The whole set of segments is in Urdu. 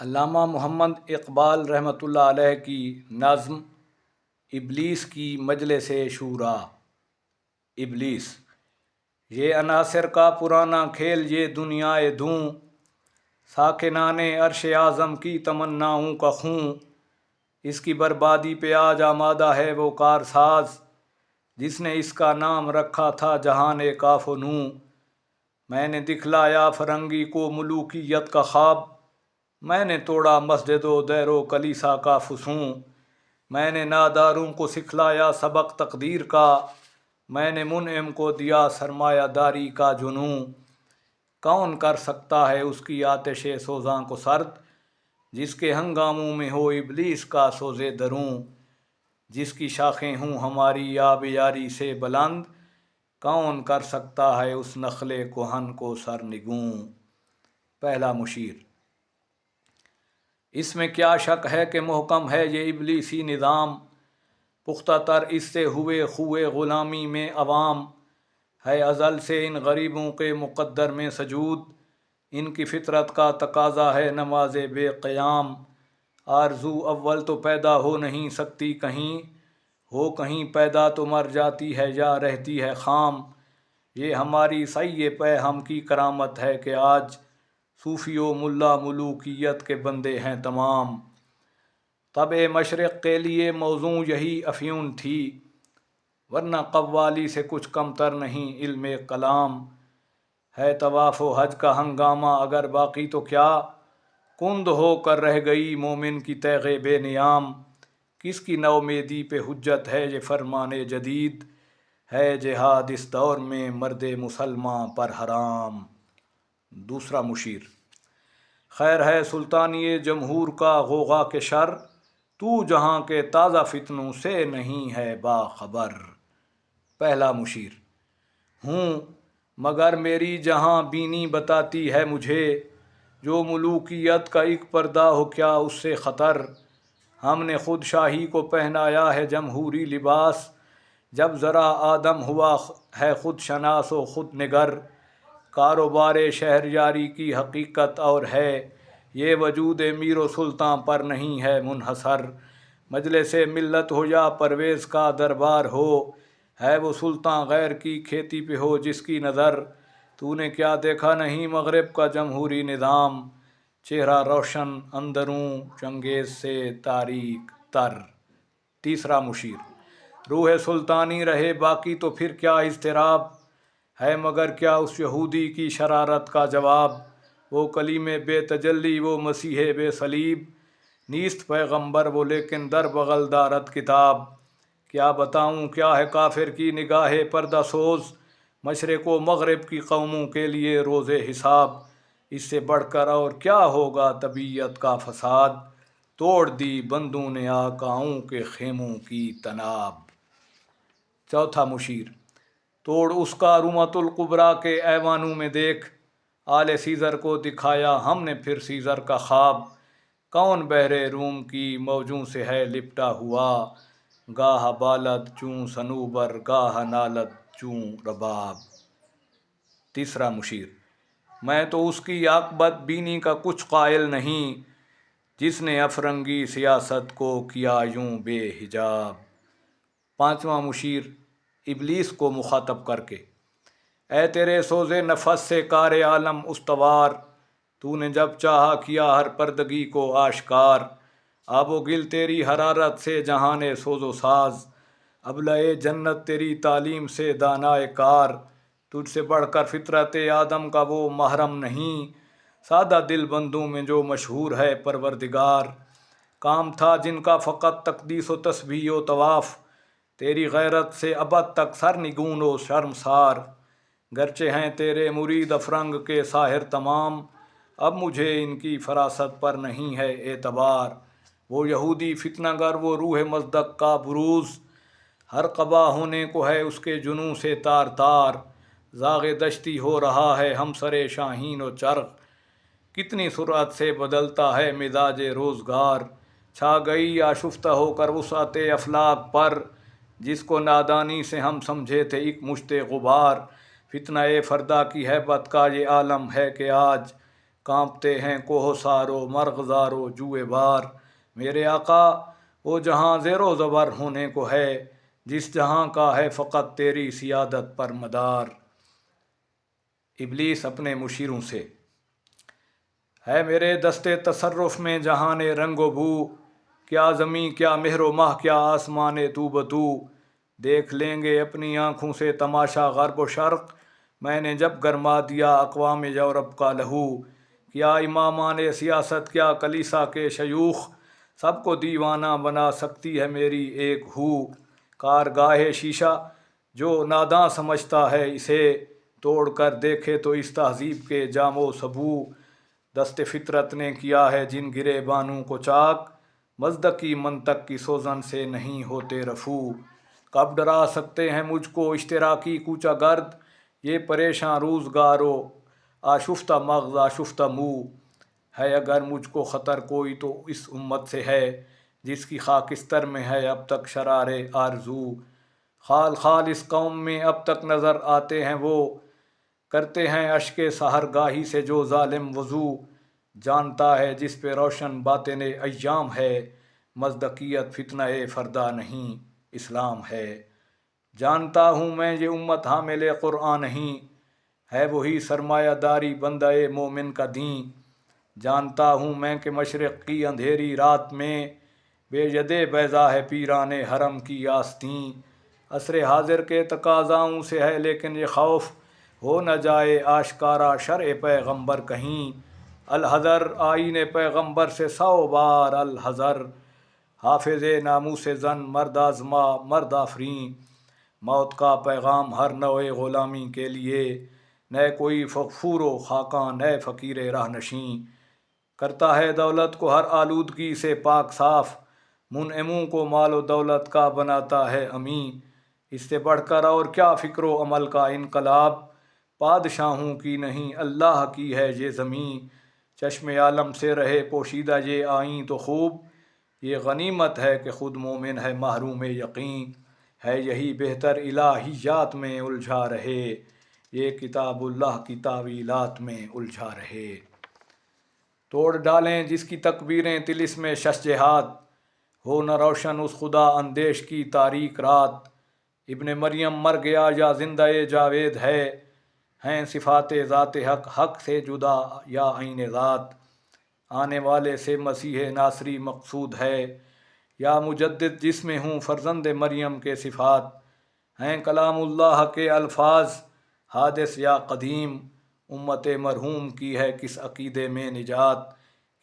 علامہ محمد اقبال رحمۃ اللہ علیہ کی نظم ابلیس کی مجلس شورا۔ ابلیس: یہ عناصر کا پرانا کھیل، یہ دنیائے دوں، ساکنان عرش اعظم کی تمناؤں کا خون۔ اس کی بربادی پہ آج آمادہ ہے وہ کارساز، جس نے اس کا نام رکھا تھا جہان کاف و نوں۔ میں نے دکھلایا فرنگی کو ملوکیت کا خواب، میں نے توڑا مسجد و دیر و کلیسا کا فسوں۔ میں نے ناداروں کو سکھلایا سبق تقدیر کا، میں نے منعم کو دیا سرمایہ داری کا جنوں۔ کون کر سکتا ہے اس کی آتش سوزاں کو سرد، جس کے ہنگاموں میں ہو ابلیس کا سوزے دروں۔ جس کی شاخیں ہوں ہماری آب یاری سے بلند، کون کر سکتا ہے اس نخل کہن کو سرنگوں۔ پہلا مشیر: اس میں کیا شک ہے کہ محکم ہے یہ ابلیسی نظام، پختہ تر اس سے ہوئے خوئے غلامی میں عوام۔ ہے ازل سے ان غریبوں کے مقدر میں سجود، ان کی فطرت کا تقاضا ہے نماز بے قیام۔ آرزو اول تو پیدا ہو نہیں سکتی کہیں، ہو کہیں پیدا تو مر جاتی ہے یا رہتی ہے خام۔ یہ ہماری سعی پہ ہم کی کرامت ہے کہ آج صوفی و ملا ملوکیت کے بندے ہیں تمام۔ طبع مشرق کے لیے موزوں یہی افیون تھی، ورنہ قوالی سے کچھ کمتر نہیں علم کلام۔ ہے طواف و حج کا ہنگامہ اگر باقی تو کیا، کند ہو کر رہ گئی مومن کی تیغ بے نیام۔ کس کی نومیدی پہ حجت ہے یہ فرمان جدید، ہے جہاد اس دور میں مرد مسلمان پر حرام۔ دوسرا مشیر: خیر ہے سلطانی جمہور کا غوغا کے شر، تو جہاں کے تازہ فتنوں سے نہیں ہے باخبر۔ پہلا مشیر: ہوں، مگر میری جہاں بینی بتاتی ہے مجھے، جو ملوکیت کا ایک پردہ ہو کیا اس سے خطر۔ ہم نے خود شاہی کو پہنایا ہے جمہوری لباس، جب ذرا آدم ہوا ہے خود شناس و خود نگر۔ کاروبار شہریاری کی حقیقت اور ہے، یہ وجود میر و سلطاں پر نہیں ہے منحصر۔ مجلس ملت ہو یا پرویز کا دربار ہو، ہے وہ سلطاں غیر کی کھیتی پہ ہو جس کی نظر۔ تو نے کیا دیکھا نہیں مغرب کا جمہوری نظام، چہرہ روشن اندروں چنگیز سے تاریک تر۔ تیسرا مشیر: روح سلطانی رہے باقی تو پھر کیا اضطراب ہے، مگر کیا اس یہودی کی شرارت کا جواب۔ وہ کلیم بے تجلی وہ مسیح بے صلیب، نیست پیغمبر وہ لیکن در بغل دارد کتاب۔ کیا بتاؤں کیا ہے کافر کی نگاہ پردہ سوز، مشرق و مغرب کی قوموں کے لیے روز حساب۔ اس سے بڑھ کر اور کیا ہوگا طبیعت کا فساد، توڑ دی بندوں نے آقاؤں کے خیموں کی تناب۔ چوتھا مشیر: توڑ اس کا رومۃ القبریٰ کے ایوانوں میں دیکھ، آل سیزر کو دکھایا ہم نے پھر سیزر کا خواب۔ کون بحر روم کی موجوں سے ہے لپٹا ہوا، گاہ بالد چوں صنوبر گاہ نالد چوں رباب۔ تیسرا مشیر: میں تو اس کی عاقبت بینی کا کچھ قائل نہیں، جس نے افرنگی سیاست کو کیا یوں بے حجاب۔ پانچواں مشیر ابلیس کو مخاطب کر کے: اے تیرے سوز نفس سے کار عالم استوار، تو نے جب چاہا کیا ہر پردگی کو آشکار۔ آب و گل تیری حرارت سے جہان سوز و ساز، ابلہ جنت تیری تعلیم سے دانائے کار۔ تجھ سے بڑھ کر فطرت آدم کا وہ محرم نہیں، سادہ دل بندوں میں جو مشہور ہے پروردگار۔ کام تھا جن کا فقط تقدیس و تسبیح و طواف، تیری غیرت سے ابد تک سرنگون و شرمسار۔ گرچہ ہیں تیرے مرید افرنگ کے ساحر تمام، اب مجھے ان کی فراست پر نہیں ہے اعتبار۔ وہ یہودی فتنہ گر وہ روح مصدق کا بروز، ہر قبا ہونے کو ہے اس کے جنوں سے تار تار۔ زاغ دشتی ہو رہا ہے ہمسر شاہین و چرغ، کتنی سرعت سے بدلتا ہے مزاج روزگار۔ چھا گئی آشفتہ ہو کر وسعت افلاک پر، جس کو نادانی سے ہم سمجھے تھے ایک مشت غبار۔ فتنہ فردا کی ہیبت کا یہ عالم ہے کہ آج کانپتے ہیں کوہ سارو مرغزارو جوئے بار۔ میرے آقا وہ جہاں زیر و زبر ہونے کو ہے، جس جہاں کا ہے فقط تیری سیادت پر مدار۔ ابلیس اپنے مشیروں سے: ہے میرے دستے تصرف میں جہان رنگ و بو، کیا زمیں کیا مہر و ماہ کیا آسمان تو بتو، دیکھ لیں گے اپنی آنکھوں سے تماشا غرب و شرق، میں نے جب گرما دیا اقوام یورپ کا لہو، کیا امامان سیاست کیا کلیسا کے شیوخ، سب کو دیوانہ بنا سکتی ہے میری ایک ہو، کارگاہ شیشہ جو ناداں سمجھتا ہے اسے، توڑ کر دیکھے تو اس تہذیب کے جام و سبو، دست فطرت نے کیا ہے جن گرے بانوں کو چاک، مزدقی منطق کی سوزن سے نہیں ہوتے رفو، کب ڈرا سکتے ہیں مجھ کو اشتراکی کوچہ گرد، یہ پریشاں روزگارو آشفتہ مغز آشفتہ منہ، ہے اگر مجھ کو خطر کوئی تو اس امت سے ہے، جس کی خاکستر میں ہے اب تک شرار آرزو، خال خال اس قوم میں اب تک نظر آتے ہیں وہ، کرتے ہیں اشک سحر گاہی سے جو ظالم وضو، جانتا ہے جس پہ روشن باطن ایام ہے، مصداقیت فتنہ فردا نہیں اسلام ہے، جانتا ہوں میں یہ امت حامل قرآن نہیں، ہے وہی سرمایہ داری بندہ مومن کا دین، جانتا ہوں میں کہ مشرق کی اندھیری رات میں بے ید بیضا ہے پیران حرم کی آستین، عصر حاضر کے تقاضاؤں سے ہے لیکن یہ خوف ہو نہ جائے آشکارا شرع پیغمبر کہیں، الحذر آئین پیغمبر سے 100 بار الحذر، حافظ ناموس زن مرد آزما مرد آفرین، موت کا پیغام ہر نوع غلامی کے لیے، نئے کوئی فغفور و خاکاں نئے فقیر راہ نشیں، کرتا ہے دولت کو ہر آلودگی سے پاک صاف، منعموں کو مال و دولت کا بناتا ہے امین، اس سے بڑھ کر اور کیا فکر و عمل کا انقلاب، بادشاہوں کی نہیں اللہ کی ہے یہ زمین، چشم عالم سے رہے پوشیدہ یہ آئیں تو خوب، یہ غنیمت ہے کہ خود مومن ہے محروم یقین، ہے یہی بہتر الہیات میں الجھا رہے، یہ کتاب اللہ کی تعویلات میں الجھا رہے، توڑ ڈالیں جس کی تکبیریں طلسم شش جہاد، ہو نہ روشن اس خدا اندیش کی تاریک رات، ابن مریم مر گیا یا زندہ جاوید ہے، ہیں صفات ذات حق حق سے جدا یا عین ذات، آنے والے سے مسیح ناصری مقصود ہے، یا مجدد جس میں ہوں فرزند مریم کے صفات، ہیں کلام اللہ کے الفاظ حادث یا قدیم، امت مرحوم کی ہے کس عقیدے میں نجات،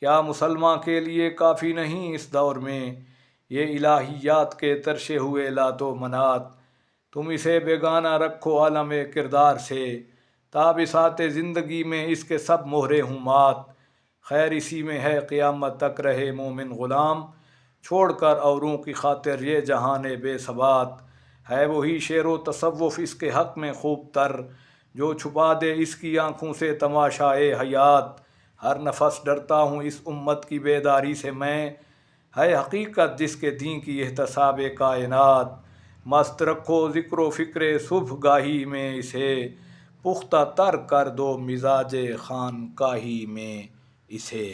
کیا مسلمان کے لیے کافی نہیں اس دور میں یہ الہیات کے ترشے ہوئے لات و منات، تم اسے بیگانہ رکھو عالم کردار سے، تا بساط زندگی میں اس کے سب مہرے ہوں مات، خیر اسی میں ہے قیامت تک رہے مومن غلام، چھوڑ کر اوروں کی خاطر یہ جہان بے ثبات، ہے وہی شعر و تصوف اس کے حق میں خوب تر، جو چھپا دے اس کی آنکھوں سے تماشائے حیات، ہر نفس ڈرتا ہوں اس امت کی بیداری سے میں، ہے حقیقت جس کے دین کی احتساب کائنات، مست رکھو ذکر و فکر صبح گاہی میں اسے، پختہ تر کر دو مزاج خانقاہی میں اسے۔